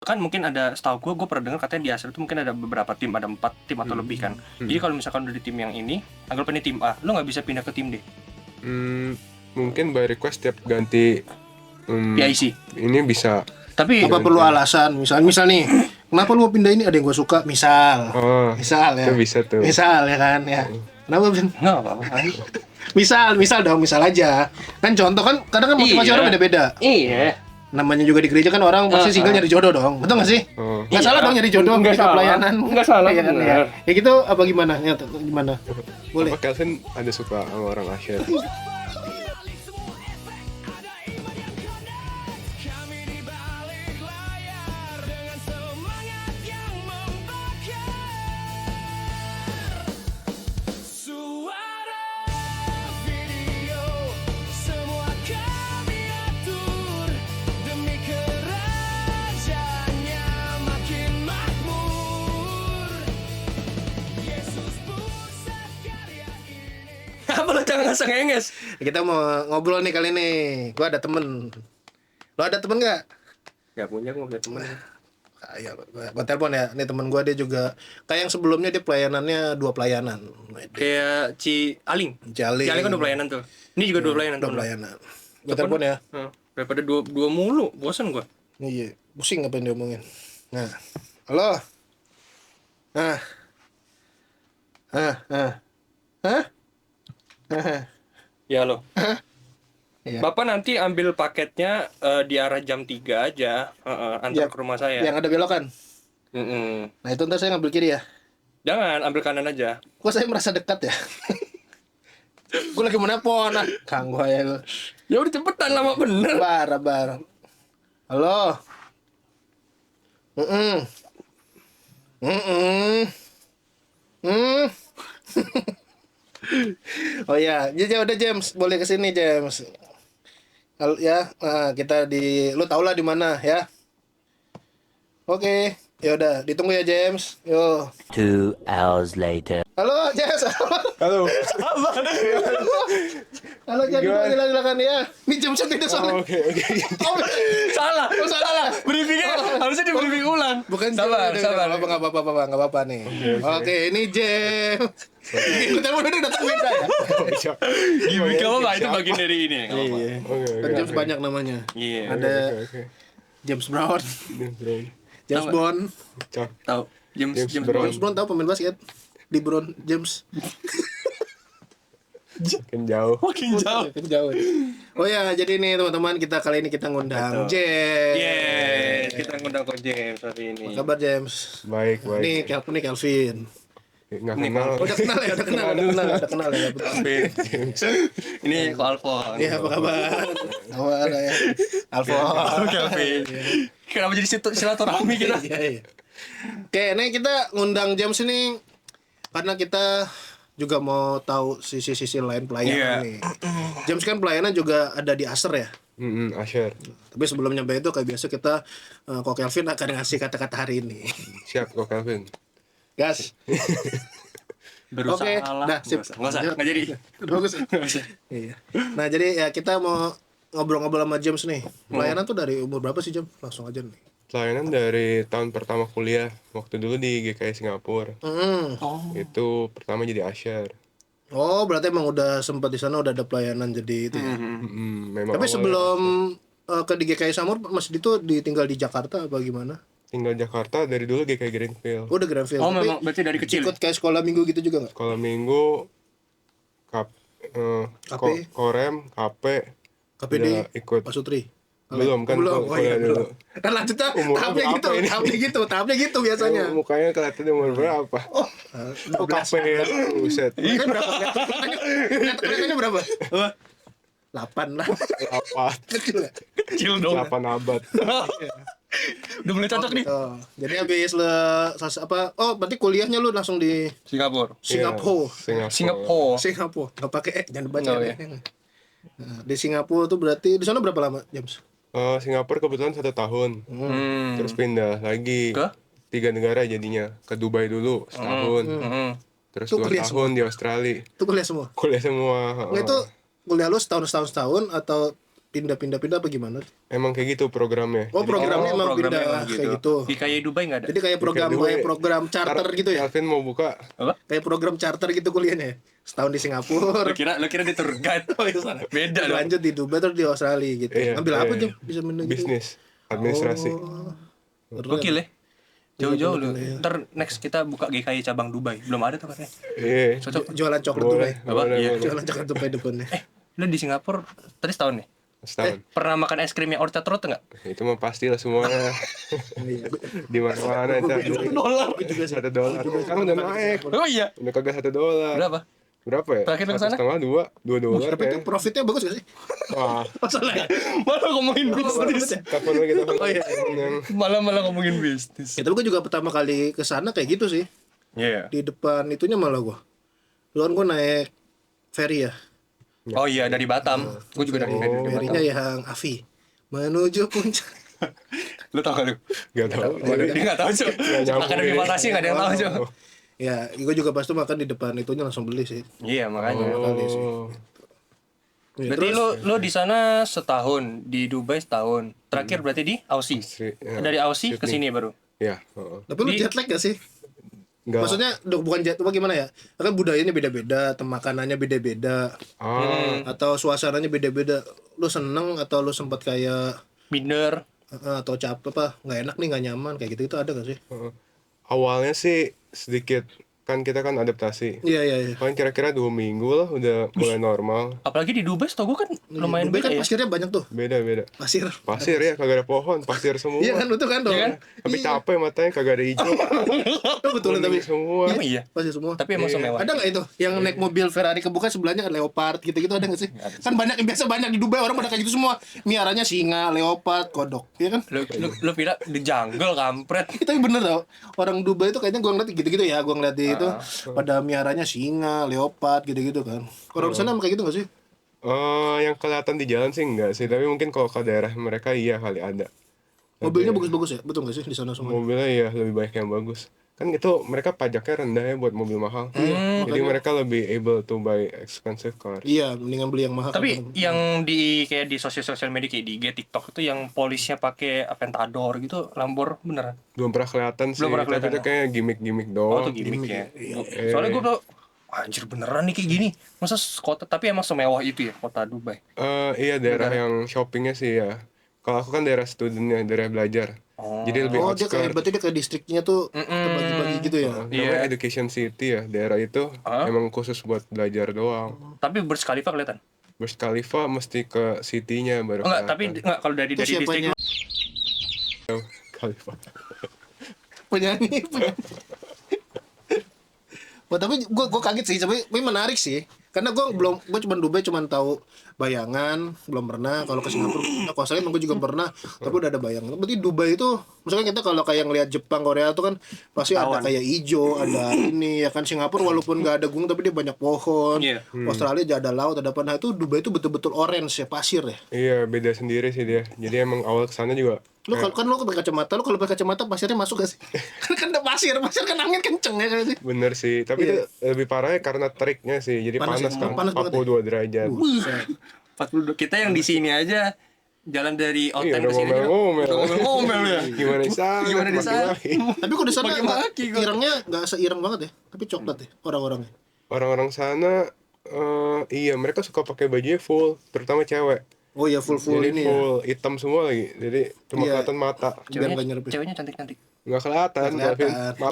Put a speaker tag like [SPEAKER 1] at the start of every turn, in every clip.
[SPEAKER 1] kan mungkin ada, setahu gue pernah dengar katanya di Acer itu mungkin ada beberapa tim, ada 4 tim atau lebih kan. Jadi kalau misalkan udah di tim yang ini, anggap ini tim A, lu nggak bisa pindah ke tim D.
[SPEAKER 2] Mungkin by request tiap ganti
[SPEAKER 1] PIC.
[SPEAKER 2] ini bisa.
[SPEAKER 1] Tapi
[SPEAKER 3] Apa perlu alasan? Misal nih, kenapa lu mau pindah ini? Ada yang gue suka, misal ya.
[SPEAKER 2] Itu bisa tuh.
[SPEAKER 3] Misal ya kan ya. Kenapa Ben?
[SPEAKER 1] nggak apa-apa.
[SPEAKER 3] Misal dong, misal aja. Kan contoh kan kadang kan motivasi
[SPEAKER 1] Iya.
[SPEAKER 3] orang beda-beda.
[SPEAKER 1] Iya.
[SPEAKER 3] Namanya juga di gereja kan orang pasti single nyari jodoh dong. Betul nggak sih? Nggak
[SPEAKER 1] Iya.
[SPEAKER 3] salah dong nyari jodoh
[SPEAKER 1] Nggak
[SPEAKER 3] ketika
[SPEAKER 1] salah.
[SPEAKER 3] pelayanan.
[SPEAKER 1] Nggak salah,
[SPEAKER 3] Iya kan,
[SPEAKER 1] benar.
[SPEAKER 3] ya. Ya gitu apa gimana? Ya, gimana? Boleh.
[SPEAKER 2] Apa Kelvin ada suka sama orang Asia?
[SPEAKER 1] Apa lo jangan ngasih ngenges?
[SPEAKER 3] Kita mau ngobrol nih kali ini. Gua ada temen. Lo ada temen nggak?
[SPEAKER 1] Gak punya, gue punya temen.
[SPEAKER 3] Ya, gua telepon ya. Ini temen gua dia juga kayak yang sebelumnya dia pelayanannya 2 pelayanan.
[SPEAKER 1] Kayak Aling.
[SPEAKER 3] Jali.
[SPEAKER 1] Aling kan 2 pelayanan tuh. Ini juga 2 pelayanan.
[SPEAKER 3] 2
[SPEAKER 1] temen.
[SPEAKER 3] pelayanan. Gua telepon ya.
[SPEAKER 1] Daripada dua mulu, bosan gue.
[SPEAKER 3] Iya, pusing apa yang diomongin. Nah, halo. Hah?
[SPEAKER 1] Ya lo.
[SPEAKER 3] Iya.
[SPEAKER 1] Bapak nanti ambil paketnya di arah jam 3 aja, antar ke rumah saya.
[SPEAKER 3] Yang ada belokan. Nah, itu ntar saya ngambil kiri ya.
[SPEAKER 1] Jangan, ambil kanan aja.
[SPEAKER 3] Kok saya merasa dekat ya? Gue lagi mau nelpon, ganggu aja lu.
[SPEAKER 1] Ya udah cepetan, lama bener.
[SPEAKER 3] Bar. Halo. Oh ya, jadi udah James, boleh kesini James. Halo ya, kita lu tau lah di mana ya. Oke, ya udah, ditunggu ya James. Yo.
[SPEAKER 4] 2 hours later.
[SPEAKER 3] Halo James.
[SPEAKER 2] Halo.
[SPEAKER 3] Halo James, silakan ya. Ini James tidak soalnya.
[SPEAKER 2] Oke.
[SPEAKER 1] Salah. Briefingnya harusnya di briefing ulang.
[SPEAKER 3] Bukan
[SPEAKER 1] sabar.
[SPEAKER 3] Enggak apa-apa nih. Oke, ini James. Kita udah datang beda ya.
[SPEAKER 1] Gimik apa itu bagian dari ini.
[SPEAKER 3] Iya. Kan James banyak namanya.
[SPEAKER 1] Iya.
[SPEAKER 3] Ada James Brown, James Bond.
[SPEAKER 1] Tahu. James
[SPEAKER 2] Brown.
[SPEAKER 3] James Brown tahu pemain basket. LeBron James.
[SPEAKER 2] Makin jauh.
[SPEAKER 1] Makin jauh.
[SPEAKER 3] Jauh. Oh ya, jadi nih teman-teman, kita kali ini kita ngundang James.
[SPEAKER 1] Yes, kita ngundang Ko James hari ini.
[SPEAKER 3] Apa kabar James?
[SPEAKER 2] Baik.
[SPEAKER 3] Nih Kelvin.
[SPEAKER 2] Nggak kenal.
[SPEAKER 3] Udah kenal ya. Betul.
[SPEAKER 1] Ini Ko Alfon.
[SPEAKER 3] Iya, apa kabar? Awal ya. Alfon.
[SPEAKER 1] Kelvin. Kenapa jadi silaturahmi kita?
[SPEAKER 3] Iya. Oke, nih kita ngundang James ini karena kita juga mau tahu sisi-sisi lain pelayanan nih. James kan pelayanan juga ada di Acer ya.
[SPEAKER 2] Asher.
[SPEAKER 3] Tapi sebelum nyampe itu kayak biasa kita Ko Kelvin akan ngasih kata-kata hari ini.
[SPEAKER 2] Siap kok Kelvin.
[SPEAKER 3] Gas.
[SPEAKER 1] Berusaha
[SPEAKER 3] Oke,
[SPEAKER 1] lah.
[SPEAKER 3] dah sip.
[SPEAKER 1] Nggak jadi.
[SPEAKER 3] Udah bagus. Iya. Nah, jadi ya kita mau ngobrol-ngobrol sama James nih. Pelayanan tuh dari umur berapa sih, James? Langsung aja nih.
[SPEAKER 2] Pelayanan dari tahun pertama kuliah. Waktu dulu di GKI Singapura. Itu pertama jadi Asher.
[SPEAKER 3] Oh, berarti emang udah sempat di sana udah ada pelayanan jadi itu ya.
[SPEAKER 2] Memang
[SPEAKER 3] Tapi
[SPEAKER 2] awalnya
[SPEAKER 3] sebelum ke di GKI Samur Mas Dito ditinggal di Jakarta apa gimana?
[SPEAKER 2] tinggal Jakarta dari dulu GKI Greenfield.
[SPEAKER 3] Oh, udah Greenfield.
[SPEAKER 1] Oh,
[SPEAKER 3] Tapi
[SPEAKER 1] memang berarti dari kecil.
[SPEAKER 3] ikut kayak sekolah minggu gitu juga nggak?
[SPEAKER 2] Sekolah minggu
[SPEAKER 3] KP?
[SPEAKER 2] Korem, KP
[SPEAKER 3] KPD,
[SPEAKER 2] udah ikut.
[SPEAKER 3] Pak Sutri.
[SPEAKER 2] Belum kan,
[SPEAKER 3] belum. Oh,
[SPEAKER 2] kuliah
[SPEAKER 3] iya,
[SPEAKER 2] dulu.
[SPEAKER 3] belum. Kan lanjutnya
[SPEAKER 2] Umur
[SPEAKER 3] tahapnya gitu biasanya.
[SPEAKER 2] Mukanya kelihatan umur berapa?
[SPEAKER 3] Oh,
[SPEAKER 2] KP ya, buset.
[SPEAKER 3] Kan berapa? Kelihatannya berapa? 8 lah.
[SPEAKER 2] 8
[SPEAKER 1] Kecil dong.
[SPEAKER 2] 8 abad.
[SPEAKER 1] Udah mulai cocok nih.
[SPEAKER 3] Oh, jadi habis apa? Oh, berarti kuliahnya lu langsung di
[SPEAKER 1] Singapura.
[SPEAKER 3] Singapura.
[SPEAKER 1] Singapura.
[SPEAKER 3] Nggak pakai jangan dibaca.
[SPEAKER 1] Oh, ya.
[SPEAKER 3] Nah, di Singapura tuh berarti di sana berapa lama, James?
[SPEAKER 2] Singapura kebetulan 1 tahun. Terus pindah lagi
[SPEAKER 1] Ke?
[SPEAKER 2] 3 negara jadinya. Ke Dubai dulu setahun. Terus
[SPEAKER 3] Itu
[SPEAKER 2] 2
[SPEAKER 3] kuliah
[SPEAKER 2] tahun di Australia.
[SPEAKER 3] Itu kuliah semua.
[SPEAKER 2] Kuliah semua.
[SPEAKER 3] Nggak, itu kuliah lu setahun atau pindah apa gimana?
[SPEAKER 2] Emang kayak gitu programnya.
[SPEAKER 3] Oh, programnya emang
[SPEAKER 1] programnya
[SPEAKER 3] pindah
[SPEAKER 1] emang
[SPEAKER 3] kayak gitu.
[SPEAKER 1] Di kayak Dubai nggak ada.
[SPEAKER 3] Jadi kayak program charter gitu ya.
[SPEAKER 2] Alvin mau buka
[SPEAKER 1] Apa?
[SPEAKER 3] Kayak program charter gitu kuliahnya. Setahun di Singapura.
[SPEAKER 1] Lo kira di tour guide? Oh, itu sana. Beda loh.
[SPEAKER 3] Lanjut di Dubai terus di Australia gitu.
[SPEAKER 2] Iya,
[SPEAKER 3] Ambil apa
[SPEAKER 2] iya.
[SPEAKER 3] tuh bisa pindah gitu?
[SPEAKER 2] bisnis, administrasi.
[SPEAKER 1] Gokil ya. Jauh-jauh lo. Ntar next kita buka GKI cabang Dubai. Belum ada tuh katanya.
[SPEAKER 2] Iya.
[SPEAKER 1] Cocok.
[SPEAKER 3] Jualan coklat
[SPEAKER 2] Boleh,
[SPEAKER 3] Dubai.
[SPEAKER 1] Apa?
[SPEAKER 2] boleh,
[SPEAKER 1] Iya.
[SPEAKER 2] boleh.
[SPEAKER 3] Jualan coklat Dubai depannya.
[SPEAKER 1] Lo di Singapura tadi setahun nih?
[SPEAKER 2] Setahun.
[SPEAKER 1] Pernah makan es krim yang Orchard Road nggak?
[SPEAKER 2] Itu mah pasti lah semuanya. Di mana-mana itu. $1. Sekarang udah naik.
[SPEAKER 1] Oh iya.
[SPEAKER 2] Udah kagak $1.
[SPEAKER 1] Berapa
[SPEAKER 2] Ya?
[SPEAKER 1] Terakhir lu kesana?
[SPEAKER 2] $1,5, $2
[SPEAKER 3] Tapi itu
[SPEAKER 2] kayak.
[SPEAKER 3] profitnya bagus gak sih?
[SPEAKER 2] Wah,
[SPEAKER 3] Masalah ya.
[SPEAKER 1] Malah ngomongin bisnis.
[SPEAKER 2] telepon lagi telepon.
[SPEAKER 1] Oh iya.
[SPEAKER 2] Yang
[SPEAKER 1] Malah ngomongin bisnis.
[SPEAKER 3] Ya, tapi gue juga pertama kali ke sana kayak gitu sih.
[SPEAKER 1] Iya.
[SPEAKER 3] Di depan itunya malah gue. Dulu kan gue naik ferry ya.
[SPEAKER 1] Oh iya dari Batam. Gue juga dari Batam.
[SPEAKER 3] Ferinya yang Avi. Menuju puncak.
[SPEAKER 1] Lu tau gak lu?
[SPEAKER 2] Gak tau.
[SPEAKER 1] Dia gak tau cuy.
[SPEAKER 2] nyambung
[SPEAKER 1] Akademi
[SPEAKER 2] ini.
[SPEAKER 1] Fantasi gak ada yang tau cuy.
[SPEAKER 3] Ya, gue juga pas itu makan di depan itunya langsung beli sih.
[SPEAKER 1] Iya makanya.
[SPEAKER 2] Oh,
[SPEAKER 3] Ya,
[SPEAKER 1] Berarti
[SPEAKER 3] terus,
[SPEAKER 1] lo di sana setahun, di Dubai setahun. Terakhir berarti di Aussie.
[SPEAKER 2] ya.
[SPEAKER 1] Dari Aussie ke sini baru.
[SPEAKER 2] Ya, heeh.
[SPEAKER 3] tapi lu jet lag gak sih?
[SPEAKER 2] Enggak.
[SPEAKER 3] Maksudnya bukan jet, apa gimana ya? Kan budayanya beda-beda, makanannya beda-beda, atau suasananya beda-beda. Lu seneng atau lu sempat kayak
[SPEAKER 1] Minder.
[SPEAKER 3] atau capek apa? Nggak enak nih, nggak nyaman kayak gitu itu ada gak sih?
[SPEAKER 2] Awalnya sih sedikit, kan kita kan adaptasi.
[SPEAKER 3] Iya iya iya.
[SPEAKER 2] Paling kira-kira 2 minggu lah udah mulai normal.
[SPEAKER 1] Apalagi di Dubai setau gue kan lumayan
[SPEAKER 3] Dubai
[SPEAKER 1] beda
[SPEAKER 3] kan
[SPEAKER 1] ya.
[SPEAKER 3] pasirnya banyak tuh,
[SPEAKER 2] Beda-beda.
[SPEAKER 3] pasir.
[SPEAKER 2] Pasir ya, kagak ada pohon, pasir semua.
[SPEAKER 3] Iya kan betul kan dong.
[SPEAKER 1] Iya kan?
[SPEAKER 2] Tapi
[SPEAKER 3] Iya.
[SPEAKER 2] capek matanya kagak ada hijau.
[SPEAKER 3] Betul tapi
[SPEAKER 2] Kuning semua.
[SPEAKER 1] Emang iya.
[SPEAKER 3] pasir semua.
[SPEAKER 1] Tapi emang semewah.
[SPEAKER 3] Ada nggak itu yang naik mobil Ferrari kebuka sebelahnya kan leopard gitu-gitu ada nggak sih? Kan banyak biasa banyak di Dubai orang pada kayak gitu semua. Miaranya singa, leopard, kodok, ya kan?
[SPEAKER 1] Lu kira di jungle kampret.
[SPEAKER 3] Tapi bener tau, orang Dubai itu kayaknya gue ngeliat gitu-gitu ya, gue ngeliat di itu pada miaranya singa, leopard gitu-gitu kan. Kalau di sana emang kayak gitu gak sih?
[SPEAKER 2] Yang kelihatan di jalan sih enggak sih, tapi mungkin kalau ke daerah mereka iya kali ada.
[SPEAKER 3] Mobilnya bagus-bagus ya, betul gak sih di sana semua?
[SPEAKER 2] Mobilnya ya lebih banyak yang bagus. Kan itu mereka pajaknya rendah ya buat mobil mahal. Jadi mereka lebih able to buy expensive cars.
[SPEAKER 3] Iya, mendingan beli yang mahal.
[SPEAKER 1] Tapi yang di kayak di sosial media kayak di IG, TikTok itu yang polisnya pakai Aventador gitu, Lambor beneran.
[SPEAKER 2] Belum pernah kelihatan sih,
[SPEAKER 1] Belum pernah
[SPEAKER 2] tapi
[SPEAKER 1] kelihatan
[SPEAKER 2] itu
[SPEAKER 1] ya?
[SPEAKER 2] kayak gimmick-gimmick
[SPEAKER 1] Oh
[SPEAKER 2] doang.
[SPEAKER 1] tuh gimmick ya. Soalnya gue tuh anjir beneran nih kayak gini. Masa kota tapi emang semewah itu ya kota Dubai.
[SPEAKER 2] Iya daerah yang shoppingnya sih ya. Kalau aku kan daerah studentnya, daerah belajar. Jadi lebih
[SPEAKER 3] Oh, dia kayak
[SPEAKER 2] outskirt.
[SPEAKER 3] berarti dia kayak distriknya tuh terbagi-bagi gitu ya.
[SPEAKER 2] Namanya Education City ya, daerah itu emang khusus buat belajar doang.
[SPEAKER 1] Tapi Burj Khalifa kelihatan.
[SPEAKER 2] Burj Khalifa mesti ke city-nya baru
[SPEAKER 1] Enggak, tapi enggak kalau dari
[SPEAKER 3] Itu
[SPEAKER 1] distrik
[SPEAKER 3] siapanya?
[SPEAKER 2] Khalifa.
[SPEAKER 3] Penyanyi. Wah, tapi gue kaget sih, tapi menarik sih. Karena gue cuma Dubai cuma tahu bayangan, belum pernah. Kalau ke Singapura, nah, kalau saya gue juga pernah, tapi udah ada bayangan. Berarti Dubai itu, misalkan kita kalau kayak ngelihat Jepang, Korea itu kan pasti ada kayak hijau, ada ini ya kan. Singapura walaupun nggak ada gunung tapi dia banyak pohon.
[SPEAKER 1] Iya.
[SPEAKER 3] Australia juga ada laut, ada apa. Nah itu Dubai itu betul-betul orange ya, pasir ya.
[SPEAKER 2] Iya, beda sendiri sih dia. Jadi emang awal kesana juga
[SPEAKER 3] Lu kalau kan lu pakai kacamata, lu kalau pakai kacamata pasirnya masuk gak sih? kan ada pasir kan angin kenceng ya kan sih.
[SPEAKER 2] bener sih. Tapi itu lebih parahnya karena triknya sih. Jadi
[SPEAKER 3] Panas
[SPEAKER 2] panas,
[SPEAKER 3] ya?
[SPEAKER 2] kan,
[SPEAKER 3] Panas banget
[SPEAKER 2] 42 derajat.
[SPEAKER 3] Buset.
[SPEAKER 1] 42. Kita yang di sini aja jalan dari
[SPEAKER 2] Iya,
[SPEAKER 1] Outland
[SPEAKER 2] udah
[SPEAKER 1] ke sini
[SPEAKER 2] ngomel-ngomel.
[SPEAKER 1] ngomel ya.
[SPEAKER 2] Gimana di sana?
[SPEAKER 1] Gimana di sana?
[SPEAKER 2] Maki-maki.
[SPEAKER 3] Tapi kok di sana
[SPEAKER 1] Maki-maki gua.
[SPEAKER 3] irengnya nggak seireng banget ya, tapi coklat ya orang-orangnya.
[SPEAKER 2] Orang-orang sana iya mereka suka pakai bajunya full, terutama cewek.
[SPEAKER 3] Oh ya full
[SPEAKER 2] Jadi
[SPEAKER 3] ini ya.
[SPEAKER 2] full hitam semua lagi. Jadi cuma
[SPEAKER 3] Iya.
[SPEAKER 2] kelihatan mata.
[SPEAKER 3] Biar nggak nyerep.
[SPEAKER 1] Ceweknya cantik-cantik.
[SPEAKER 2] Nggak kelihatan. Gavin.
[SPEAKER 3] Kelihatan.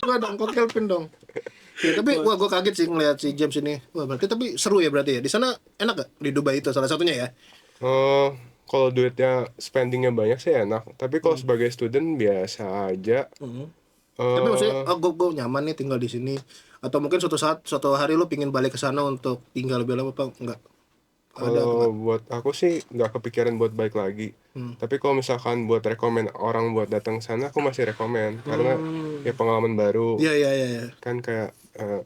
[SPEAKER 3] Enggak dong, kok Kelvin dong. Ya, tapi gue kaget sih ngeliat si James ini. Wah berarti tapi seru ya berarti ya. Di sana enak gak? Di Dubai itu salah satunya ya.
[SPEAKER 2] Kalau duitnya spendingnya banyak sih enak. Tapi kalau sebagai student biasa aja.
[SPEAKER 3] Tapi maksudnya gue nyaman nih tinggal di sini. Atau mungkin suatu hari lu pingin balik ke sana untuk tinggal lebih lama apa enggak?
[SPEAKER 2] Kalau buat aku sih nggak kepikiran buat balik lagi. Tapi kalau misalkan buat rekomen orang buat datang sana, aku masih rekomen karena ya pengalaman baru.
[SPEAKER 3] Iya.
[SPEAKER 2] Kan kayak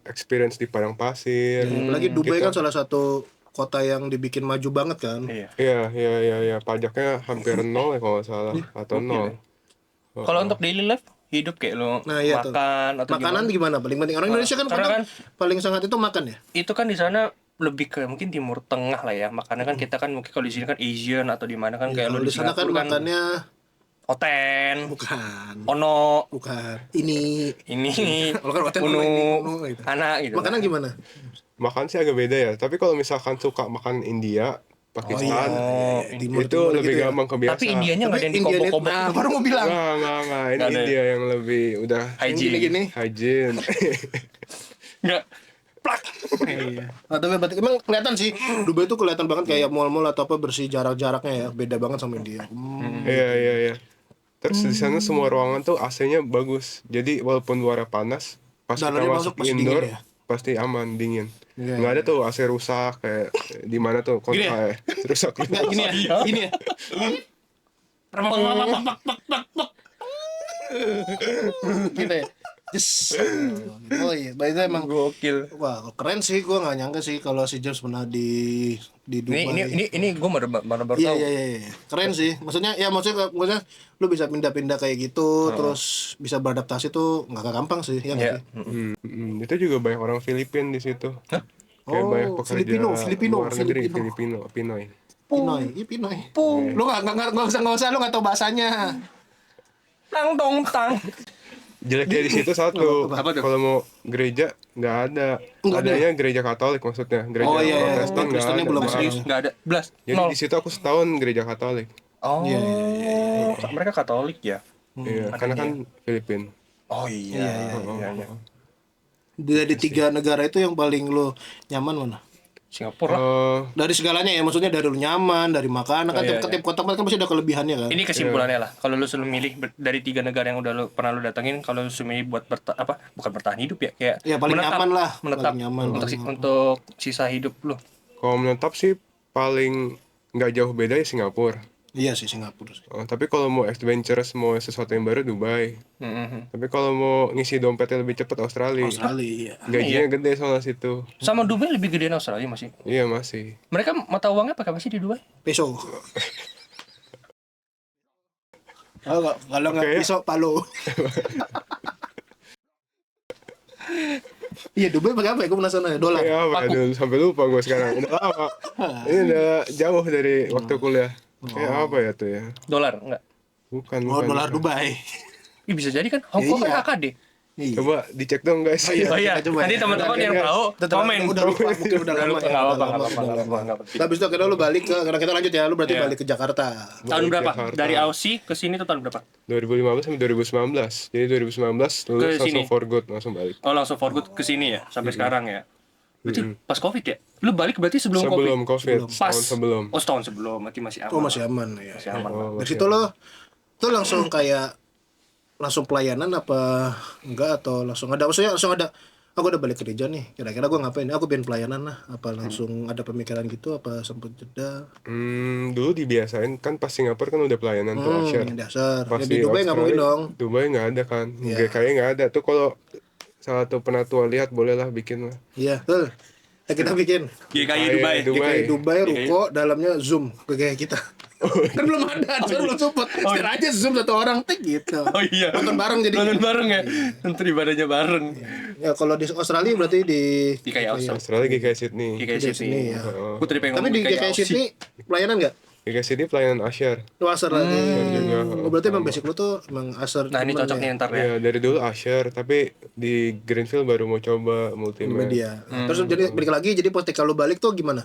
[SPEAKER 2] experience di padang pasir.
[SPEAKER 3] Apalagi Dubai kan salah satu kota yang dibikin maju banget kan.
[SPEAKER 1] Iya.
[SPEAKER 2] Iya. Pajaknya hampir nol ya kalau nggak salah atau nol.
[SPEAKER 1] Kalau untuk daily life hidup kayak lo
[SPEAKER 3] Nah, iya tuh.
[SPEAKER 1] makan atau
[SPEAKER 3] Makanan gimana? Paling penting orang Indonesia kan
[SPEAKER 1] Karena
[SPEAKER 3] kadang paling sangat itu makan ya.
[SPEAKER 1] itu kan di sana lebih ke mungkin Timur Tengah lah ya. Makanya kan kita kan mungkin kalau di sini kan Asian atau di mana kan kayak
[SPEAKER 3] Kalau
[SPEAKER 1] lu
[SPEAKER 3] di
[SPEAKER 1] di
[SPEAKER 3] sana kan
[SPEAKER 1] Singapura kan
[SPEAKER 3] makannya
[SPEAKER 1] Oten,
[SPEAKER 3] bukan.
[SPEAKER 1] Ono,
[SPEAKER 3] Bukan. Ini.
[SPEAKER 1] ini,
[SPEAKER 3] Kalau kan hotel
[SPEAKER 1] Unu,
[SPEAKER 3] Unu gitu.
[SPEAKER 1] Anak gitu.
[SPEAKER 3] Makanan gimana?
[SPEAKER 2] Makan sih agak beda ya. Tapi kalau misalkan suka makan India, Pakistan,
[SPEAKER 3] Timur
[SPEAKER 2] itu
[SPEAKER 3] Timur
[SPEAKER 2] lebih
[SPEAKER 3] gitu ya.
[SPEAKER 2] gampang kebiasa.
[SPEAKER 1] Tapi Indianya nggak ada yang
[SPEAKER 3] Indian
[SPEAKER 1] dikobok-kobok.
[SPEAKER 3] nah, baru mau bilang.
[SPEAKER 2] Enggak. Ini
[SPEAKER 1] Nggak ada
[SPEAKER 2] India yang lebih udah
[SPEAKER 1] Hygiene.
[SPEAKER 3] Gini-gini.
[SPEAKER 2] hygiene.
[SPEAKER 1] Enggak. Plak.
[SPEAKER 3] Nah, tapi berarti emang kelihatan sih Dubai itu kelihatan banget kayak mall-mall atau apa bersih jarak-jaraknya ya beda banget sama India.
[SPEAKER 2] Iya. Terus di sana semua ruangan tuh AC-nya bagus. Jadi walaupun luarnya panas, pas kita
[SPEAKER 3] Dalamnya
[SPEAKER 2] masuk
[SPEAKER 3] masuk pasti
[SPEAKER 2] indoor
[SPEAKER 3] dingin ya?
[SPEAKER 2] pasti aman, dingin.
[SPEAKER 3] Iya,
[SPEAKER 2] Nggak ada tuh AC rusak kayak di mana tuh
[SPEAKER 3] Gini ya?
[SPEAKER 2] rusak.
[SPEAKER 3] Nggak, gini ya, ini ya. Gitu ya. Yes. Oh iya, baik itu emang
[SPEAKER 1] Gokil.
[SPEAKER 3] wah keren sih, gue nggak nyangka sih kalau si James pernah di Dubai.
[SPEAKER 1] Ini gue baru baru
[SPEAKER 3] Iya,
[SPEAKER 1] tahu.
[SPEAKER 3] iya. Keren sih. Maksudnya lu bisa pindah-pindah kayak gitu, terus bisa beradaptasi tuh nggak gampang sih, ya nggak
[SPEAKER 1] Iya.
[SPEAKER 3] sih?
[SPEAKER 2] Itu juga banyak orang Filipin di situ. Kayak
[SPEAKER 3] Oh,
[SPEAKER 2] banyak pekerja
[SPEAKER 3] Filipino.
[SPEAKER 2] luar negeri, Pinoy.
[SPEAKER 3] Pinoy, iya Pinoy. Lu nggak usah, lu nggak tahu bahasanya.
[SPEAKER 1] Tang dong tang.
[SPEAKER 2] Jeleknya di situ satu,
[SPEAKER 1] Apa tuh?
[SPEAKER 2] kalau mau gereja nggak ada,
[SPEAKER 3] Nggak ada.
[SPEAKER 2] adanya gereja Katolik maksudnya, gereja
[SPEAKER 3] Oh, iya,
[SPEAKER 2] Protestan nggak
[SPEAKER 3] Kristennya
[SPEAKER 2] ada.
[SPEAKER 3] belum
[SPEAKER 2] Bang.
[SPEAKER 3] serius.
[SPEAKER 1] Enggak ada. Belas.
[SPEAKER 2] Jadi
[SPEAKER 1] Nol.
[SPEAKER 2] di situ aku setahun gereja Katolik.
[SPEAKER 1] Oh.
[SPEAKER 3] Iya.
[SPEAKER 1] Mereka Katolik ya.
[SPEAKER 2] Iya, karena kan Filipin.
[SPEAKER 1] Oh iya. Iya.
[SPEAKER 3] Dari 3 negara itu yang paling lu nyaman mana?
[SPEAKER 1] Singapura lah.
[SPEAKER 3] Dari segalanya ya, maksudnya dari lu nyaman, dari makanan kan
[SPEAKER 1] iya,
[SPEAKER 3] tiap kota kan pasti ada kelebihannya kan.
[SPEAKER 1] Ini kesimpulannya lah. Kalau lu suruh milih dari 3 negara yang udah lu pernah lu datengin, kalau lu suruh milih buat bukan bertahan hidup ya, kayak
[SPEAKER 3] Ya, paling nyaman lah.
[SPEAKER 1] menetap
[SPEAKER 3] Paling nyaman,
[SPEAKER 1] untuk
[SPEAKER 3] paling nyaman.
[SPEAKER 1] untuk sisa hidup lu.
[SPEAKER 2] Kalau menetap sih paling nggak jauh beda ya Singapura.
[SPEAKER 3] Iya sih Singapura sih.
[SPEAKER 2] Tapi kalau mau adventurous, mau sesuatu yang baru Dubai. Tapi kalau mau ngisi dompetnya lebih cepat Australia.
[SPEAKER 3] Australia.
[SPEAKER 2] Gajinya gede soalnya situ.
[SPEAKER 1] Sama Dubai lebih gedean Australia masih.
[SPEAKER 2] Iya masih.
[SPEAKER 1] Mereka mata uangnya pakai apa sih di Dubai?
[SPEAKER 3] Peso. Kalau nggak
[SPEAKER 2] Oke.
[SPEAKER 3] peso palo. Iya Dubai pakai apa ya? Gue penasaran ya. Dolar.
[SPEAKER 2] Kayak apa? Aduh, sampai lupa gue sekarang. Udah lama. Ini udah jauh dari waktu kuliah. Kayak apa ya tuh ya?
[SPEAKER 1] Dolar enggak?
[SPEAKER 2] Bukan.
[SPEAKER 3] Oh dolar Dubai.
[SPEAKER 1] Ih, bisa jadi kan Hong Kong
[SPEAKER 3] Iya.
[SPEAKER 1] kan AKD.
[SPEAKER 3] Iya.
[SPEAKER 2] Coba dicek dong guys.
[SPEAKER 1] Oh iya,
[SPEAKER 3] coba
[SPEAKER 1] nanti
[SPEAKER 3] ya.
[SPEAKER 1] teman-teman yang tahu komen.
[SPEAKER 3] Udah lupa, mungkin udah lama ya.
[SPEAKER 1] Enggak
[SPEAKER 3] Udah
[SPEAKER 1] apa-apa,
[SPEAKER 3] lama,
[SPEAKER 1] enggak
[SPEAKER 3] udah
[SPEAKER 1] apa-apa,
[SPEAKER 3] lama.
[SPEAKER 1] enggak penting.
[SPEAKER 3] Habis itu akhirnya lu balik ke, karena kita lanjut ya, lu berarti
[SPEAKER 1] Iya.
[SPEAKER 3] balik ke Jakarta.
[SPEAKER 1] Tahun berapa?
[SPEAKER 2] Jakarta.
[SPEAKER 1] Dari Aussie ke sini tuh tahun berapa?
[SPEAKER 2] 2015 sampai 2019. Jadi 2019 lulus
[SPEAKER 1] Ke
[SPEAKER 2] langsung
[SPEAKER 1] sini?
[SPEAKER 2] for good, langsung balik.
[SPEAKER 1] Oh, langsung for good ke sini ya sampai sekarang ya. Berarti pas Covid ya? Lu balik berarti sebelum
[SPEAKER 2] Sebelum
[SPEAKER 1] Covid?
[SPEAKER 2] Covid,
[SPEAKER 1] Pas.
[SPEAKER 2] tahun sebelum.
[SPEAKER 1] Oh, setahun sebelum, berarti masih aman.
[SPEAKER 3] Oh masih aman ya.
[SPEAKER 1] Masih aman.
[SPEAKER 2] Oh,
[SPEAKER 3] Dari situ lo tuh langsung kayak langsung pelayanan apa enggak atau langsung ada maksudnya langsung ada aku udah balik kerja nih kira-kira gue ngapain aku pengen pelayanan lah apa langsung ada pemikiran gitu apa sempet jeda
[SPEAKER 2] Dulu dibiasain kan pas Singapura kan udah pelayanan tuh Asia.
[SPEAKER 3] dasar ya,
[SPEAKER 2] Pas
[SPEAKER 3] di Dubai nggak mungkin
[SPEAKER 2] Australia,
[SPEAKER 3] dong.
[SPEAKER 2] Dubai nggak ada kan.
[SPEAKER 3] Iya.
[SPEAKER 2] GKI nggak ada tuh, kalau salah satu penatua lihat bolehlah bikin lah.
[SPEAKER 3] Iya betul. Ya, kita bikin
[SPEAKER 1] GKI
[SPEAKER 2] Dubai.
[SPEAKER 1] Dubai.
[SPEAKER 3] GKI Dubai ruko dalamnya zoom ke kayak kita kan belum ada belum support setir aja zoom satu orang tik gitu
[SPEAKER 1] Oh iya.
[SPEAKER 3] nonton bareng jadi
[SPEAKER 1] Nonton bareng ya. Nonton ibadahnya bareng.
[SPEAKER 3] ya kalau di Australia berarti di
[SPEAKER 1] GKI Australia.
[SPEAKER 2] Australia GKI Sydney.
[SPEAKER 1] GKI
[SPEAKER 3] Sydney,
[SPEAKER 1] Sydney.
[SPEAKER 3] ya.
[SPEAKER 1] Gue tadi pengen
[SPEAKER 3] tapi di
[SPEAKER 1] ngomong
[SPEAKER 3] GKI Sydney pelayanan nggak
[SPEAKER 2] GKI Sydney pelayanan Asyar.
[SPEAKER 3] lu asar lagi
[SPEAKER 2] juga.
[SPEAKER 3] oh, berarti emang basic lu tuh emang asar
[SPEAKER 1] Nah, ini
[SPEAKER 3] cuman
[SPEAKER 1] cocok
[SPEAKER 3] ya,
[SPEAKER 1] nih ntar ya.
[SPEAKER 2] Ya dari dulu Asyar, tapi di Greenfield baru mau coba multimedia.
[SPEAKER 3] media. Terus jadi balik lagi jadi ketika lu balik tuh gimana?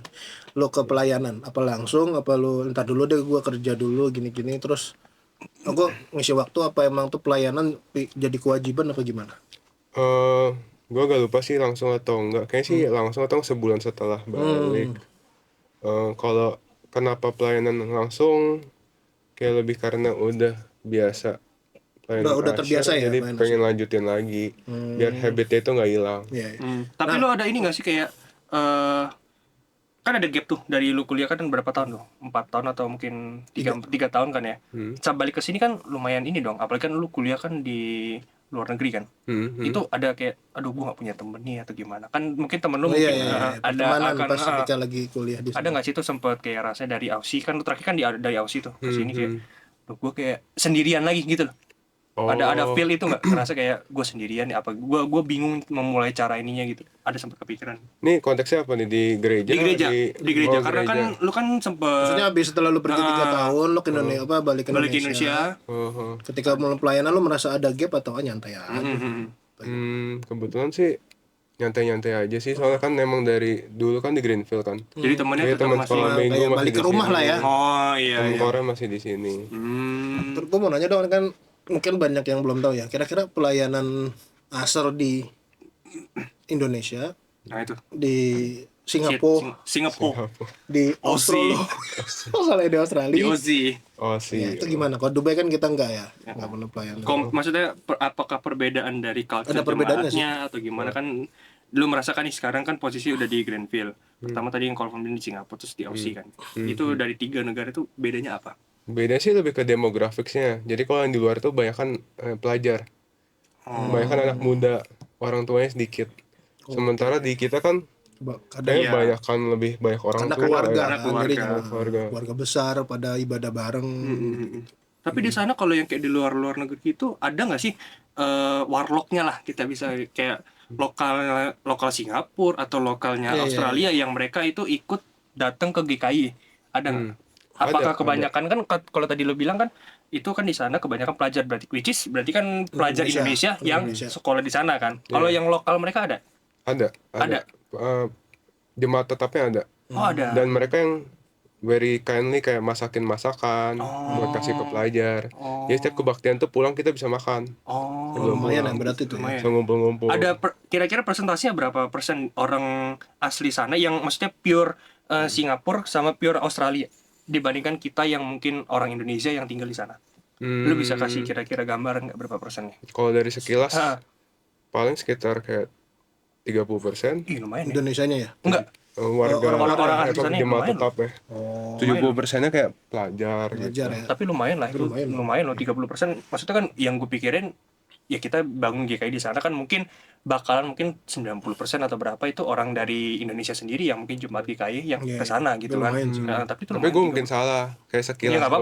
[SPEAKER 3] Lu ke pelayanan apa langsung apa lu entar dulu deh gua kerja dulu gini-gini terus aku ngisi waktu apa emang tuh pelayanan jadi kewajiban apa gimana?
[SPEAKER 2] Gue agak lupa sih langsung atau enggak. Kayaknya sih langsung atau sebulan setelah balik. Kalau kenapa pelayanan langsung, kayak lebih karena udah biasa pelayanan
[SPEAKER 3] Udah
[SPEAKER 2] Asyar,
[SPEAKER 3] terbiasa ya
[SPEAKER 2] jadi
[SPEAKER 3] pelayanan
[SPEAKER 2] pengen lanjutin lagi biar habitnya itu nggak hilang.
[SPEAKER 3] Iya.
[SPEAKER 1] Tapi lu ada ini gak sih kayak kan ada gap tuh dari lu kuliah kan berapa tahun tuh? 4 tahun atau mungkin 3 tahun kan ya? Saat balik ke sini kan lumayan ini dong, apalagi kan lu kuliah kan di luar negeri kan? Itu ada kayak, aduh gua gak punya temen nih atau gimana? Kan mungkin temen lu mungkin ada
[SPEAKER 3] Pertemanan
[SPEAKER 1] akan
[SPEAKER 3] pas ketika lagi kuliah di
[SPEAKER 1] ada nggak sih tuh sempet kayak rasanya dari Aussie kan lu terakhir kan dari Aussie tuh ke sini kayak, duh gua kayak sendirian lagi gitu loh. Ada feel itu nggak? Ngerasa kayak gue sendirian nih, apa gue bingung memulai cara ininya gitu. Ada sempat kepikiran.
[SPEAKER 2] Nih konteksnya apa nih, di gereja?
[SPEAKER 1] Di gereja
[SPEAKER 2] Oh,
[SPEAKER 1] karena kan lu kan sempet
[SPEAKER 3] Maksudnya habis setelah lu pergi 3 tahun lu ke Indonesia balik ke
[SPEAKER 1] balik ke
[SPEAKER 3] Indonesia.
[SPEAKER 1] Indonesia.
[SPEAKER 3] Ketika mulai pelayanan lu merasa ada gap atau nyantai aja?
[SPEAKER 2] Kebetulan sih nyantai-nyantai aja sih, soalnya kan emang dari dulu kan di Greenfield kan.
[SPEAKER 1] Jadi temennya
[SPEAKER 2] Jadi
[SPEAKER 1] tetap
[SPEAKER 2] teman
[SPEAKER 1] masih.
[SPEAKER 2] sekolah minggu
[SPEAKER 3] kayak
[SPEAKER 2] masih
[SPEAKER 3] balik
[SPEAKER 2] di
[SPEAKER 3] ke rumah
[SPEAKER 2] sini.
[SPEAKER 3] lah ya.
[SPEAKER 1] Oh iya.
[SPEAKER 2] Temen Korea masih di sini.
[SPEAKER 3] Terus gue mau nanya dong, kan mungkin banyak yang belum tahu ya. Kira-kira pelayanan ASER di Indonesia,
[SPEAKER 1] Nah itu.
[SPEAKER 3] di Singapura,
[SPEAKER 1] Singapura.
[SPEAKER 3] di Australia, soalnya di Australia.
[SPEAKER 1] Di Aussie.
[SPEAKER 2] Oh
[SPEAKER 3] Ya,
[SPEAKER 2] sih.
[SPEAKER 3] itu gimana? Kalau Dubai kan kita enggak ya, enggak pernah pelayanan.
[SPEAKER 1] Maksudnya apakah perbedaan dari culture
[SPEAKER 3] Ada perbedaan nggak sih?
[SPEAKER 1] jemaatnya atau gimana kan? Lu merasakan nih sekarang kan posisi udah di Greenfield. Pertama tadi yang kalau di Singapura terus di Aussie kan. Itu dari 3 negara itu bedanya apa?
[SPEAKER 2] Beda sih lebih ke demografiknya. Jadi kalau yang di luar tuh banyak kan pelajar. Banyak kan anak muda, orang tuanya sedikit. Sementara di kita kan
[SPEAKER 3] Kadang
[SPEAKER 2] banyak kan lebih banyak orang
[SPEAKER 3] karena
[SPEAKER 2] tua
[SPEAKER 3] keluarga,
[SPEAKER 2] ya.
[SPEAKER 3] kan, jadi
[SPEAKER 2] Keluarga.
[SPEAKER 3] keluarga besar pada ibadah bareng.
[SPEAKER 1] Tapi di sana kalau yang kayak di luar negeri itu ada nggak sih warlocknya lah, kita bisa kayak lokal Singapura atau lokalnya Australia yang mereka itu ikut datang ke GKI, ada nggak? Apakah
[SPEAKER 2] Ada.
[SPEAKER 1] kebanyakan kan kalau tadi lo bilang kan itu kan di sana kebanyakan pelajar, berarti kan pelajar Indonesia yang sekolah di sana kan. Kalau yang lokal mereka ada?
[SPEAKER 2] Ada. Jemaat tetapnya ada.
[SPEAKER 1] Oh ada.
[SPEAKER 2] Dan mereka yang very kindly kayak masakin masakan buat kasih ke pelajar. Jadi setiap kebaktian tuh pulang kita bisa makan.
[SPEAKER 3] Lumayan ya berarti tuh.
[SPEAKER 2] Bisa ngumpul-ngumpul.
[SPEAKER 1] Ada kira-kira presentasinya berapa persen orang asli sana yang maksudnya pure Singapura sama pure Australia dibandingkan kita yang mungkin orang Indonesia yang tinggal di sana? Lu bisa kasih kira-kira gambaran nggak berapa persennya?
[SPEAKER 2] Kalau dari sekilas paling sekitar kayak 30%.
[SPEAKER 1] Ih lumayan ya.
[SPEAKER 3] Indonesianya ya?
[SPEAKER 1] Enggak.
[SPEAKER 2] Orang
[SPEAKER 1] asli sana
[SPEAKER 2] jemaat
[SPEAKER 1] lumayan
[SPEAKER 2] tetap ya. 70%-nya kayak pelajar gitu.
[SPEAKER 3] Belajar ya.
[SPEAKER 1] Tapi lumayan lah itu. Lumayan loh 30%. Maksudnya kan yang gue pikirin ya kita bangun GKI di sana kan mungkin bakalan 90% atau berapa itu orang dari Indonesia sendiri yang mungkin jemaat GKI yang ke sana gitu kan. Nah, tapi itu
[SPEAKER 2] Tapi
[SPEAKER 1] lumayan.
[SPEAKER 2] gue mungkin salah. Kayak sekilas.
[SPEAKER 1] Ya nggak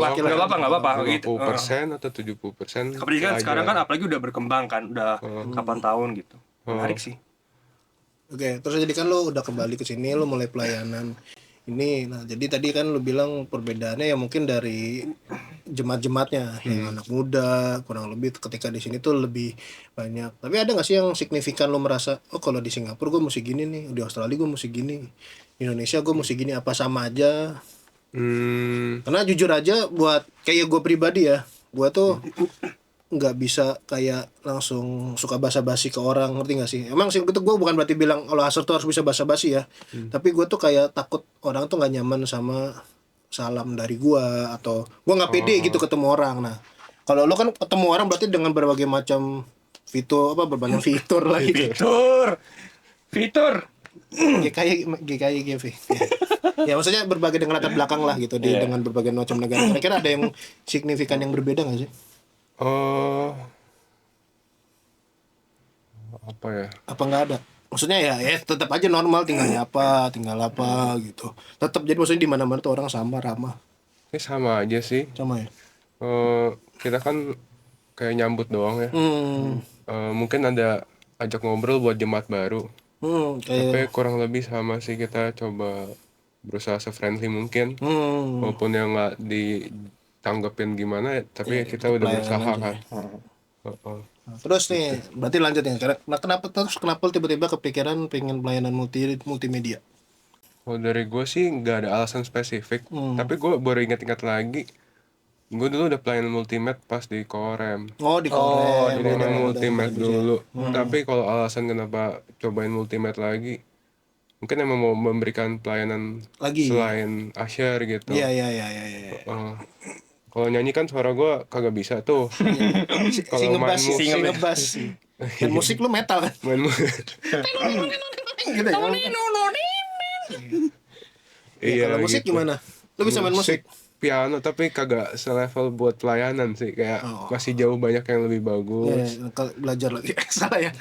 [SPEAKER 1] apa-apa.
[SPEAKER 2] 50% atau 70%.
[SPEAKER 1] Apalagi kan sekarang kan apalagi udah berkembang kan, udah kapan tahun gitu. Menarik sih.
[SPEAKER 3] Oke, terus jadi kan lo udah kembali ke sini, lo mulai pelayanan ini. Nah, jadi tadi kan lo bilang perbedaannya ya mungkin dari jemaat-jemaatnya, yang anak muda kurang lebih ketika di sini tuh lebih banyak. Tapi ada nggak sih yang signifikan lo merasa, oh kalau di Singapura gue mesti gini nih, di Australia gue mesti gini, di Indonesia gue mesti gini, apa sama aja? Karena jujur aja buat kayak gue pribadi ya, gue tuh nggak bisa kayak langsung suka basa-basi ke orang, ngerti nggak sih? Emang sih itu gue bukan berarti bilang kalau ASER tuh harus bisa basa-basi ya, tapi gue tuh kayak takut orang tuh nggak nyaman sama salam dari gue, atau gue nggak pede gitu ketemu orang. Nah kalau lo kan ketemu orang berarti dengan berbagai macam berbagai fitur lah gitu.
[SPEAKER 1] Fitur
[SPEAKER 3] GKI GV. Ya maksudnya berbagai dengan latar belakang lah gitu dengan berbagai macam negara. Kira-kira ada yang signifikan yang berbeda nggak sih?
[SPEAKER 2] Apa ya?
[SPEAKER 3] Apa nggak ada? Maksudnya ya tetap aja normal, tinggal apa gitu. Tetap, jadi maksudnya di mana-mana tuh orang sama, ramah.
[SPEAKER 2] Sama aja sih.
[SPEAKER 3] Sama ya.
[SPEAKER 2] Kita kan kayak nyambut doang ya. Mungkin ada ajak ngobrol buat jemaat baru. Tapi kurang lebih sama sih, kita coba berusaha se-friendly mungkin. Walaupun yang nggak ditanggepin gimana, tapi kita udah berusaha kan.
[SPEAKER 3] Terus nih, berarti lanjut ya. Nah, kenapa tiba-tiba kepikiran pengen pelayanan multimedia?
[SPEAKER 2] Kalau dari gue sih nggak ada alasan spesifik. Tapi gue baru ingat-ingat lagi. Gue dulu udah pelayanan multimed pas di Korem.
[SPEAKER 3] Oh, di Korem.
[SPEAKER 2] Jadi emang multimed dulu. Tapi kalau alasan kenapa cobain multimed lagi, mungkin emang mau memberikan pelayanan
[SPEAKER 3] lagi
[SPEAKER 2] selain Asyar gitu.
[SPEAKER 3] Iya.
[SPEAKER 2] Kalau nyanyi kan suara gue kagak bisa tuh.
[SPEAKER 3] Kalau main ngebas. Dan musik lu metal kan?
[SPEAKER 2] Main
[SPEAKER 3] Gitu ya.
[SPEAKER 2] Iya.
[SPEAKER 3] Kalau musik
[SPEAKER 2] gitu.
[SPEAKER 3] gimana? Lu bisa main musik?
[SPEAKER 2] Piano, tapi kagak selevel buat pelayanan sih, kayak masih jauh banyak yang lebih bagus.
[SPEAKER 3] Belajar lagi. Salah ya.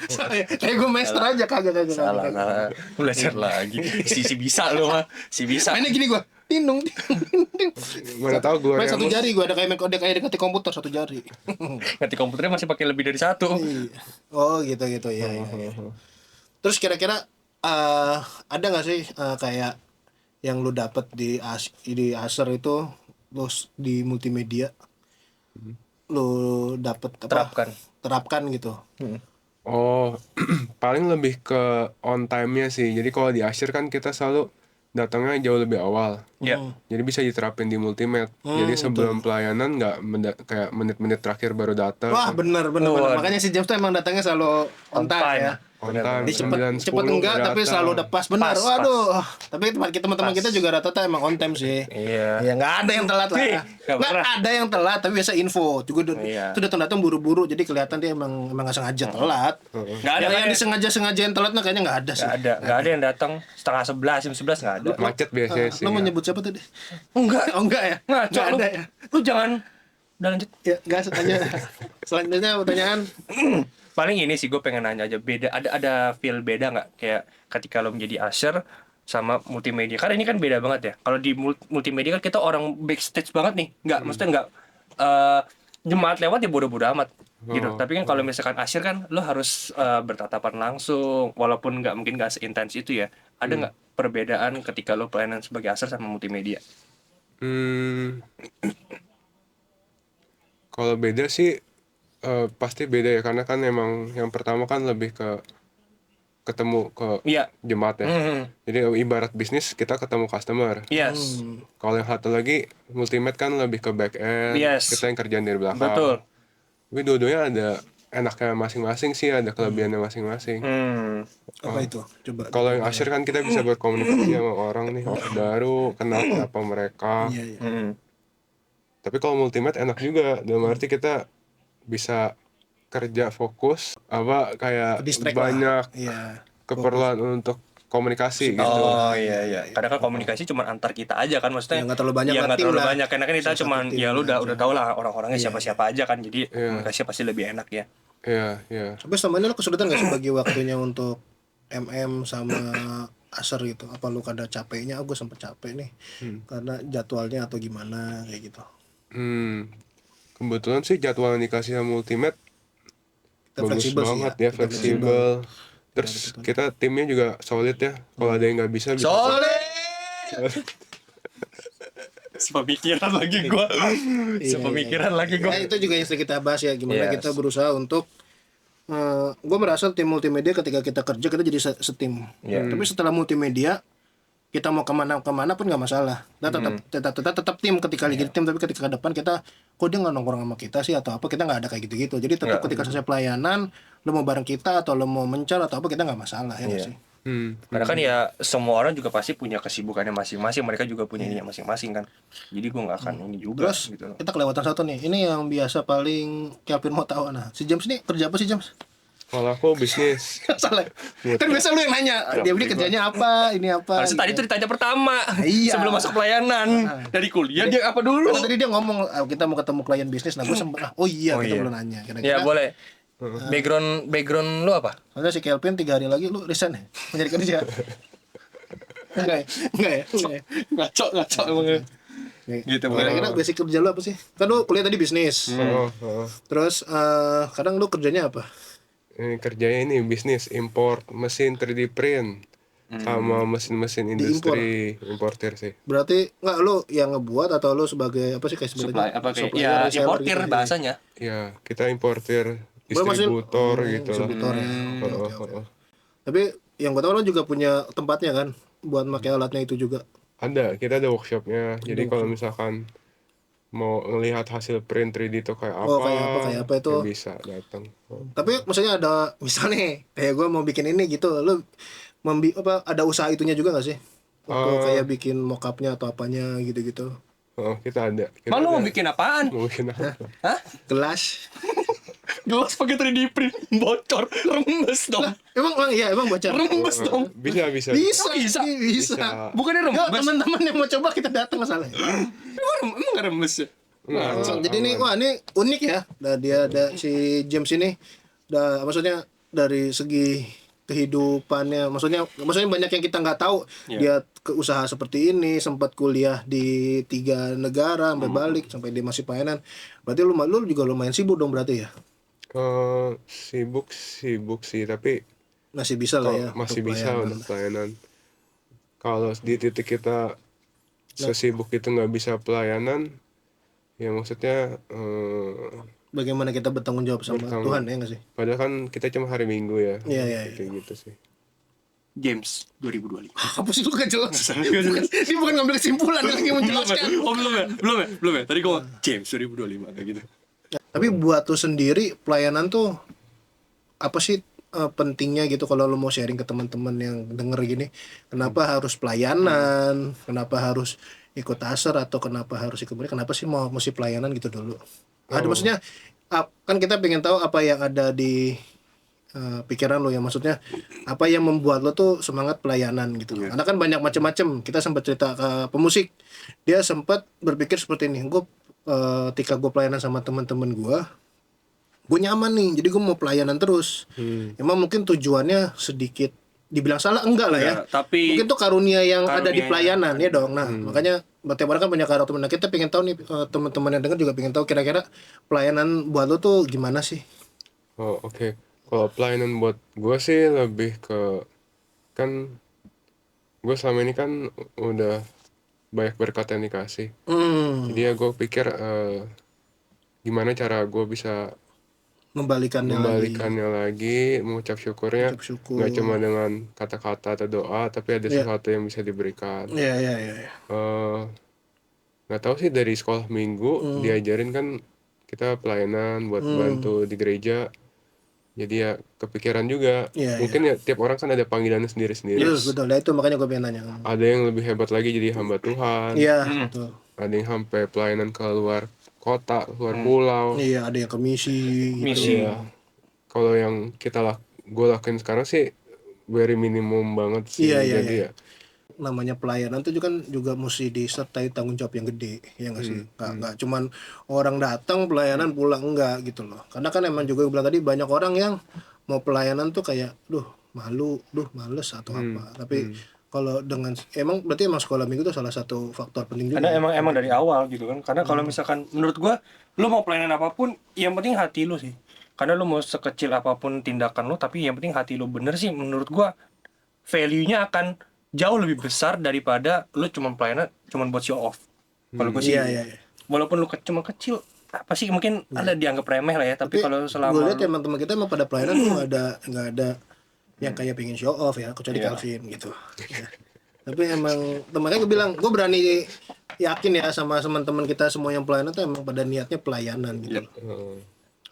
[SPEAKER 3] Kayak gue master aja kagak.
[SPEAKER 1] salah belajar lagi. Si bisa lo mah, si bisa.
[SPEAKER 3] Mainnya gini gue. Tinung.
[SPEAKER 2] Mana tahu gue
[SPEAKER 3] Main satu jari gue ada kayak dekat komputer satu jari.
[SPEAKER 1] Nanti komputernya masih pakai lebih dari satu.
[SPEAKER 3] Iya. Oh gitu ya. Terus kira-kira ada nggak sih kayak yang lu dapet di Acer itu terus di multimedia lu dapet apa? Terapkan gitu.
[SPEAKER 2] Oh, paling lebih ke on time-nya sih. Jadi kalau di Acer kan kita selalu datangnya jauh lebih awal.
[SPEAKER 1] Iya.
[SPEAKER 2] Jadi bisa diterapin di Multimed. Jadi sebelum pelayanan nggak kayak menit-menit terakhir baru datang.
[SPEAKER 3] Wah benar. Makanya si James tuh emang datangnya selalu on time ya.
[SPEAKER 2] On time,
[SPEAKER 3] Dia
[SPEAKER 2] 9,
[SPEAKER 3] cepet
[SPEAKER 2] 10
[SPEAKER 3] enggak tapi
[SPEAKER 2] datang.
[SPEAKER 3] selalu udah pas benar.
[SPEAKER 1] Pas,
[SPEAKER 3] Waduh. Tapi teman-teman kita juga rata-rata emang on time sih.
[SPEAKER 1] Iya.
[SPEAKER 3] Ya nggak ada yang telat lah.
[SPEAKER 1] Nggak pernah.
[SPEAKER 3] Ada yang telat tapi biasa info. Juga
[SPEAKER 1] Iya.
[SPEAKER 3] itu datang buru-buru jadi kelihatan dia emang nggak sengaja telat.
[SPEAKER 1] Nggak ada
[SPEAKER 3] Yang disengaja yang telat nah kayaknya nggak ada sih.
[SPEAKER 1] nggak ada yang datang setengah 11 jam 11 nggak ada.
[SPEAKER 2] Macet biasanya sih.
[SPEAKER 3] Lo mau nyebut siapa tadi?
[SPEAKER 1] Enggak.
[SPEAKER 3] Oh enggak ya?
[SPEAKER 1] Nggak
[SPEAKER 3] Nggak
[SPEAKER 1] lu,
[SPEAKER 3] ada ya?
[SPEAKER 1] lu jangan udah lanjut.
[SPEAKER 3] Ya, gas aja. Selanjutnya pertanyaan.
[SPEAKER 1] Paling ini sih gue pengen nanya aja, beda ada feel beda nggak kayak ketika lo menjadi usher sama multimedia, karena ini kan beda banget ya. Kalau di multimedia kan kita orang backstage banget nih, maksudnya nggak jemaat lewat ya bodo-bodo amat gitu. Tapi kan kalau misalkan usher kan lo harus bertatapan langsung, walaupun mungkin nggak seintens itu ya. Ada nggak perbedaan ketika lo pelayanan sebagai usher sama multimedia?
[SPEAKER 2] Kalau beda sih pasti beda ya, karena kan emang yang pertama kan lebih ke ketemu ke
[SPEAKER 1] Iya.
[SPEAKER 2] jemaat ya. Jadi ibarat bisnis kita ketemu customer.
[SPEAKER 1] Yes.
[SPEAKER 2] Kalau yang satu lagi Multimed kan lebih ke back end,
[SPEAKER 1] Yes.
[SPEAKER 2] kita yang kerjaan dari belakang.
[SPEAKER 1] Betul.
[SPEAKER 2] Tapi dua-duanya ada enaknya masing-masing sih, ada kelebihannya masing-masing.
[SPEAKER 3] Apa itu? Coba.
[SPEAKER 2] Kalau yang Asyir kan kita bisa berkomunikasi sama orang nih, orang baru, kenal siapa mereka.
[SPEAKER 3] Iya.
[SPEAKER 2] Tapi kalau Multimed enak juga, dalam arti kita bisa kerja fokus, kayak
[SPEAKER 3] Distract
[SPEAKER 2] banyak
[SPEAKER 3] lah. Iya.
[SPEAKER 2] keperluan untuk komunikasi gitu.
[SPEAKER 1] Oh iya. Kadang kan komunikasi cuma antar kita aja kan, maksudnya.
[SPEAKER 3] Ya, nggak terlalu banyak
[SPEAKER 1] Ya
[SPEAKER 3] lah,
[SPEAKER 1] nggak
[SPEAKER 3] tim
[SPEAKER 1] terlalu
[SPEAKER 3] lah.
[SPEAKER 1] banyak, karena kan kita cuma ya lu udah tau lah orang-orangnya siapa-siapa aja kan, jadi komunikasi pasti lebih enak ya.
[SPEAKER 2] Iya.
[SPEAKER 3] Tapi selama ini lo kesulitan gak sih bagi waktunya untuk MM sama Acer gitu? Apa lu kada capeknya? Gue sempet capek nih karena jadwalnya atau gimana kayak gitu.
[SPEAKER 2] Kebetulan sih jadwal yang dikasih sama Multimed
[SPEAKER 3] Kita
[SPEAKER 2] bagus
[SPEAKER 3] fleksibel sih
[SPEAKER 2] banget
[SPEAKER 3] ya.
[SPEAKER 2] ya, fleksibel. Terus kita timnya juga solid ya. Kalau ada yang nggak bisa.
[SPEAKER 1] Sepemikiran lagi gua. Sepemikiran lagi gua.
[SPEAKER 3] Ya, itu juga yang sering kita bahas ya, gimana kita berusaha untuk gue merasa tim multimedia ketika kita kerja kita jadi setim. Tapi setelah multimedia kita mau kemana pun nggak masalah. Tetap tim ketika lagi tim, tapi ketika ke depan kita kok dia nggak nongkrong sama kita sih atau apa, kita nggak ada kayak gitu. Jadi tetap ketika selesai pelayanan lo mau bareng kita atau lo mau mencar atau apa, kita nggak masalah ya nggak sih.
[SPEAKER 1] Karena kan ya semua orang juga pasti punya kesibukannya masing-masing, mereka juga punya ininya masing-masing kan. Jadi gua nggak akan ini juga.
[SPEAKER 3] Terus
[SPEAKER 1] gitu.
[SPEAKER 3] kita kelewatan satu nih. Ini yang biasa paling Kelvin mau tahu. Nah, si James ini kerja apa sih James?
[SPEAKER 2] Kalau aku bisnis.
[SPEAKER 3] Salah. Kan biasa lu yang nanya. Dia kerjanya apa? Ini apa?
[SPEAKER 1] Harusnya tadi tuh ditanya pertama.
[SPEAKER 3] Iya.
[SPEAKER 1] Sebelum masuk pelayanan. Dari kuliah dia apa dulu?
[SPEAKER 3] Karena tadi dia ngomong kita mau ketemu klien bisnis. Nah gue sempet kita belum nanya. Kira-kira.
[SPEAKER 1] Ya boleh. Background lu apa?
[SPEAKER 3] Soalnya si Kelvin 3 hari lagi lu resign ya? Menjadi kerja. Enggak ya?
[SPEAKER 1] Ngaco emang.
[SPEAKER 3] Gitu. Kira-kira basic kerja lu apa sih? Kan lu kuliah tadi bisnis. Terus kadang lu kerjanya apa?
[SPEAKER 2] Kerjanya ini bisnis import mesin 3D print sama mesin-mesin industri, importer sih.
[SPEAKER 3] Berarti nggak lu yang ngebuat atau lu sebagai apa sih kayak
[SPEAKER 1] Supply apa kayak ya importir gitu, bahasanya.
[SPEAKER 2] Ya, kita importer, distributor gitu lah.
[SPEAKER 3] Distributor ya. Okay. Tapi yang gue tahu lo juga punya tempatnya kan buat pakai alatnya itu juga.
[SPEAKER 2] Ada, kita ada workshopnya. Jadi kalau misalkan mau ngelihat hasil print 3D itu kayak apa
[SPEAKER 3] itu
[SPEAKER 2] ya bisa datang.
[SPEAKER 3] Tapi maksudnya ada misalnya kayak gue mau bikin ini gitu, lo ada usaha itunya juga nggak sih? Untuk kayak bikin mockupnya atau apanya gitu-gitu.
[SPEAKER 2] Kita ada.
[SPEAKER 1] Mau bikin apaan?
[SPEAKER 2] Mau bikin apa?
[SPEAKER 1] Hah?
[SPEAKER 3] Gelas.
[SPEAKER 1] Gelas pakai 3D print bocor, rembes dong.
[SPEAKER 3] Emang bocor.
[SPEAKER 1] Rembes dong.
[SPEAKER 2] Bisa.
[SPEAKER 3] Bisa.
[SPEAKER 1] Bukannya
[SPEAKER 3] Yo,
[SPEAKER 1] rembes.
[SPEAKER 3] teman-teman yang mau coba kita datang masalahnya.
[SPEAKER 1] Emang nggak rembes ya?
[SPEAKER 3] Jadi ini unik ya. Dia ada si James ini. Maksudnya dari segi kehidupannya, maksudnya banyak yang kita nggak tahu. Dia ke usaha seperti ini, sempat kuliah di 3 negara sampai balik sampai dia masih pelayanan. Berarti lu juga lumayan sibuk dong berarti ya.
[SPEAKER 2] Sibuk sih, tapi
[SPEAKER 3] Masih bisa lah ya
[SPEAKER 2] masih
[SPEAKER 3] untuk
[SPEAKER 2] bisa
[SPEAKER 3] pelayanan.
[SPEAKER 2] untuk pelayanan. Kalau di titik kita sesibuk itu nggak bisa pelayanan, ya maksudnya
[SPEAKER 3] Bagaimana kita bertanggung jawab sama Tuhan ya nggak sih?
[SPEAKER 2] padahal kan kita cuma hari Minggu ya.
[SPEAKER 3] Iya.
[SPEAKER 2] Kayak gitu sih.
[SPEAKER 1] James 2025.
[SPEAKER 3] Apa sih lu gak jelas? Dia bukan ngambil kesimpulan, dia lagi menjelaskan.
[SPEAKER 1] Oh belum ya. Tadi gua James 2025 kayak gitu.
[SPEAKER 3] Tapi buat lu sendiri pelayanan tuh apa sih pentingnya gitu kalau lu mau sharing ke teman-teman yang denger gini, kenapa harus pelayanan, kenapa harus ikut asar atau kenapa harus ikut mereka, kenapa sih mesti pelayanan gitu dulu. Ada maksudnya kan kita pengen tahu apa yang ada di pikiran lo ya, maksudnya apa yang membuat lo tuh semangat pelayanan gitu. Karena kan banyak macam-macam. Kita sempat cerita ke pemusik, dia sempat berpikir seperti ini, gue ketika gue pelayanan sama teman-teman gue nyaman nih, jadi gue mau pelayanan terus. Emang mungkin tujuannya sedikit dibilang salah enggak lah ya,
[SPEAKER 1] tapi
[SPEAKER 3] mungkin tuh karunia yang ada di pelayanan ya dong. Nah makanya tiap orang kan punya karakter. Nah kita pengen tahu nih, teman-teman yang dengar juga pengen tahu kira-kira pelayanan buat lo tuh gimana sih.
[SPEAKER 2] Oke. Kalau pelayanan buat gue sih lebih ke, kan gue selama ini kan udah banyak berkat yang dikasih. Jadi ya gue pikir gimana cara gue bisa membalikannya lagi, mengucap syukurnya.
[SPEAKER 3] Syukur.
[SPEAKER 2] Nggak cuma dengan kata-kata atau doa, tapi ada sesuatu yang bisa diberikan.
[SPEAKER 3] Iya.
[SPEAKER 2] Nggak tahu sih, dari sekolah minggu diajarin kan kita pelayanan buat bantu di gereja. Jadi ya kepikiran juga. Mungkin ya tiap orang kan ada panggilannya sendiri-sendiri.
[SPEAKER 3] Betul. Nah itu makanya gue pengen nanya.
[SPEAKER 2] Ada yang lebih hebat lagi jadi hamba Tuhan.
[SPEAKER 3] Iya, betul.
[SPEAKER 2] Ada yang sampai pelayanan ke luar kota, luar pulau.
[SPEAKER 3] Iya, ada yang ke misi.
[SPEAKER 2] Iya. Kalau yang gue lakuin sekarang sih very minimum banget sih. Jadi ya
[SPEAKER 3] Namanya pelayanan itu juga mesti disertai tanggung jawab yang gede, ya nggak sih? Nggak cuman orang datang pelayanan pulang, enggak gitu loh. Karena kan emang juga gue bilang tadi, banyak orang yang mau pelayanan tuh kayak malu, males atau apa. Tapi kalau dengan berarti sekolah minggu itu salah satu faktor penting juga.
[SPEAKER 1] Karena emang dari awal gitu kan. Karena kalau misalkan menurut gua, lu mau pelayanan apapun, yang penting hati lu sih. Karena lu mau sekecil apapun tindakan lu, tapi yang penting hati lu bener sih. Menurut gua value-nya akan jauh lebih besar daripada lu cuma pelayanan cuma buat show off. Kalau gue sih, walaupun lu cuma kecil, apa sih mungkin ada dianggap remeh lah ya. Tapi kalau selama
[SPEAKER 3] gue lihat teman-teman kita emang pada pelayanan tuh nggak ada yang kayak pengen show off ya, kecuali Calvin gitu. Ya. Tapi emang temannya gue bilang, gue berani yakin ya sama teman-teman kita semua yang pelayanan tuh emang pada niatnya pelayanan gitu loh.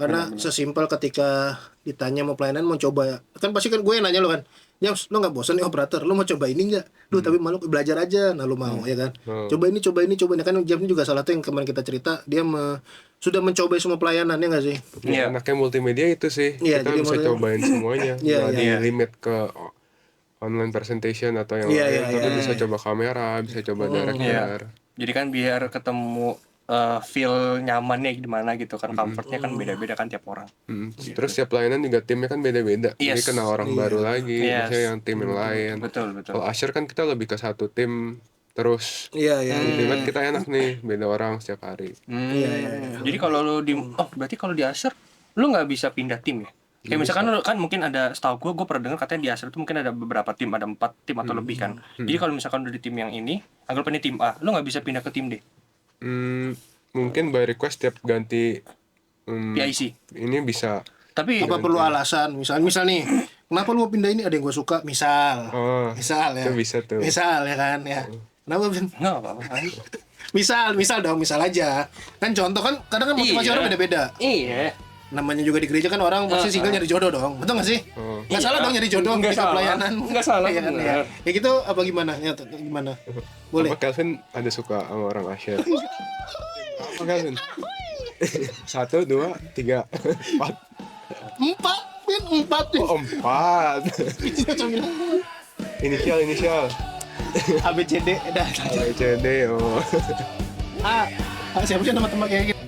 [SPEAKER 3] Karena sesimpel ketika ditanya mau pelayanan, mau coba, kan pasti kan gue yang nanya lo kan, James, lo nggak bosan nih operator, lo mau coba ini nggak? Tapi malu belajar aja, nah lo mau ya kan? Coba ini, kan James juga salah satu yang kemarin kita cerita, dia sudah mencoba semua pelayanan ya nggak sih?
[SPEAKER 2] Ya, anaknya multimedia itu sih, kita bisa cobain semuanya, nggak di limit ke online presentation atau yang lain, tapi bisa coba kamera, bisa coba director.
[SPEAKER 1] Jadi kan biar ketemu feel nyamannya gimana gitu kan, comfortnya kan beda-beda kan tiap orang.
[SPEAKER 2] Terus tiap pelayanan juga timnya kan beda-beda. Jadi kenal orang baru lagi, misalnya yang tim yang lain.
[SPEAKER 1] Betul.
[SPEAKER 2] Kalau Asher kan kita lebih ke satu tim terus. Ultimate kita enak nih, beda orang setiap hari.
[SPEAKER 1] Jadi kalau lu berarti kalau di Acer lu nggak bisa pindah tim ya? Kayak misalkan lu kan mungkin ada, setahu gue pernah dengar katanya di Acer itu mungkin ada beberapa tim, ada 4 tim atau lebih kan. Jadi kalau misalkan udah di tim yang ini, anggap ini tim A, lu nggak bisa pindah ke tim D.
[SPEAKER 2] Mungkin by request tiap ganti
[SPEAKER 1] PIC.
[SPEAKER 2] ini bisa.
[SPEAKER 1] Tapi
[SPEAKER 3] apa perlu alasan? Misal nih, kenapa lu mau pindah ini? Ada yang gue suka, misal ya.
[SPEAKER 2] Itu bisa tuh.
[SPEAKER 3] Misal ya kan ya. Kenapa Ben?
[SPEAKER 1] nggak apa-apa kan.
[SPEAKER 3] misal dong, misal aja. Kan contoh kan, kadang kan motivasi orang beda-beda.
[SPEAKER 1] Iya.
[SPEAKER 3] Namanya juga di gereja kan orang pasti single nyari jodoh dong, betul nggak sih? Nggak salah dong nyari jodoh ketika pelayanan.
[SPEAKER 1] Nggak salah.
[SPEAKER 3] Iya kan ya. Ya gitu apa gimana? Ya gimana? Boleh.
[SPEAKER 2] Apa Calvin ada suka sama orang Asher? Apa Calvin? 1, 2, 3, 4.
[SPEAKER 3] 4, Ben, 4.
[SPEAKER 2] Oh, 4. Inisial.
[SPEAKER 3] ABCD dah.
[SPEAKER 2] ABCD.
[SPEAKER 3] Siapa sih nama teman kayak gitu?